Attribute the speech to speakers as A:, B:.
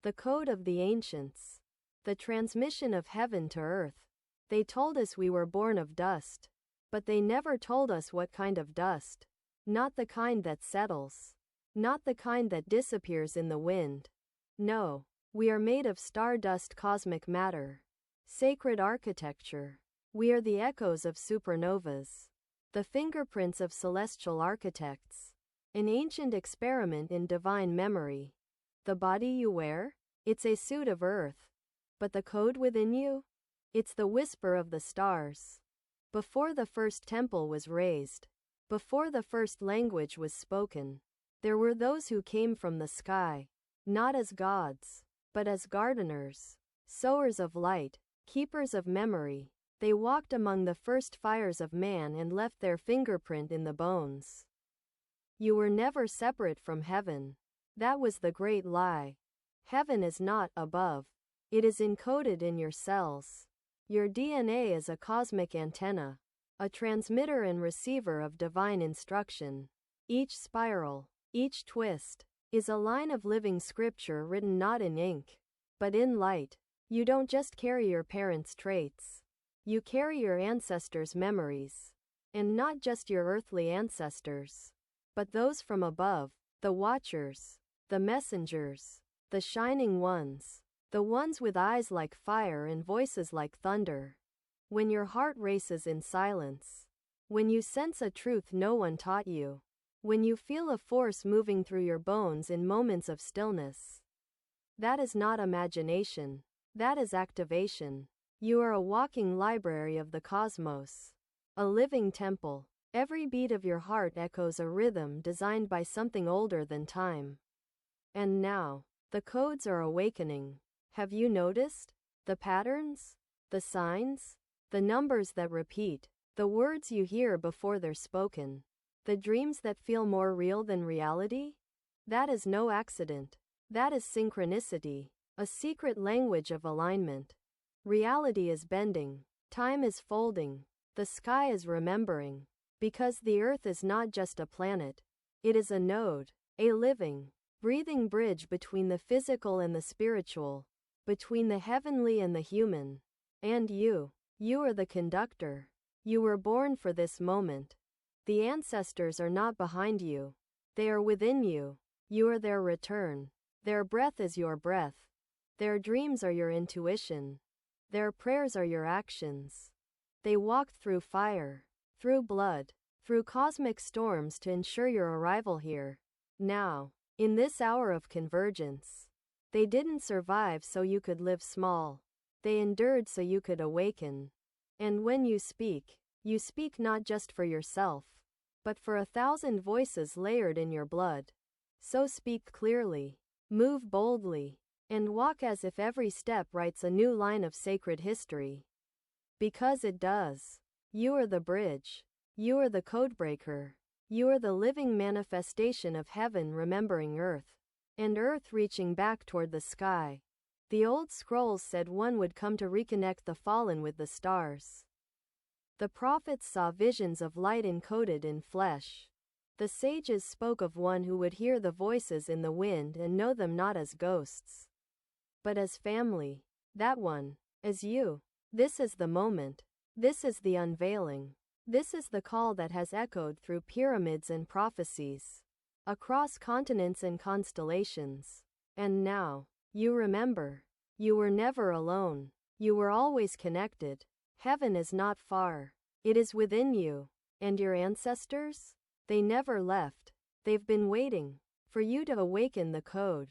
A: The code of the ancients. The transmission of heaven to earth. They told us we were born of dust. But they never told us what kind of dust. Not the kind that settles. Not the kind that disappears in the wind. No. We are made of stardust, cosmic matter. Sacred architecture. We are the echoes of supernovas. The fingerprints of celestial architects. An ancient experiment in divine memory. The body you wear? It's a suit of earth. But the code within you? It's the whisper of the stars. Before the first temple was raised, before the first language was spoken, there were those who came from the sky, not as gods, but as gardeners, sowers of light, keepers of memory. They walked among the first fires of man and left their fingerprint in the bones. You were never separate from heaven. That was the great lie. Heaven is not above. It is encoded in your cells. Your DNA is a cosmic antenna, a transmitter and receiver of divine instruction. Each spiral, each twist, is a line of living scripture written not in ink, but in light. You don't just carry your parents' traits. You carry your ancestors' memories. And not just your earthly ancestors, but those from above, the watchers, the messengers, the shining ones. The ones with eyes like fire and voices like thunder. When your heart races in silence. When you sense a truth no one taught you. When you feel a force moving through your bones in moments of stillness. That is not imagination. That is activation. You are a walking library of the cosmos. A living temple. Every beat of your heart echoes a rhythm designed by something older than time. And now, the codes are awakening. Have you noticed? The patterns? The signs? The numbers that repeat? The words you hear before they're spoken? The dreams that feel more real than reality? That is no accident. That is synchronicity. A secret language of alignment. Reality is bending. Time is folding. The sky is remembering. Because the earth is not just a planet. It is a node. A living, breathing bridge between the physical and the spiritual. Between the heavenly and the human. And you are the conductor. You were born for this moment. The ancestors are not behind you. They are within you. You are their return. Their breath is your breath. Their dreams are your intuition. Their prayers are your actions. They walked through fire, through blood, through cosmic storms to ensure your arrival here. Now, in this hour of convergence. They didn't survive so you could live small. They endured so you could awaken. And when you speak not just for yourself, but for 1,000 voices layered in your blood. So speak clearly, move boldly, and walk as if every step writes a new line of sacred history. Because it does. You are the bridge. You are the codebreaker. You are the living manifestation of heaven remembering earth. And earth reaching back toward the sky. The old scrolls said one would come to reconnect the fallen with the stars. The prophets saw visions of light encoded in flesh. The sages spoke of one who would hear the voices in the wind and know them not as ghosts, but as family. That one, as you. This is the moment. This is the unveiling. This is the call that has echoed through pyramids and prophecies. Across continents and constellations. And now, you remember. You were never alone. You were always connected. Heaven is not far. It is within you. And your ancestors? They never left. They've been waiting for you to awaken the code.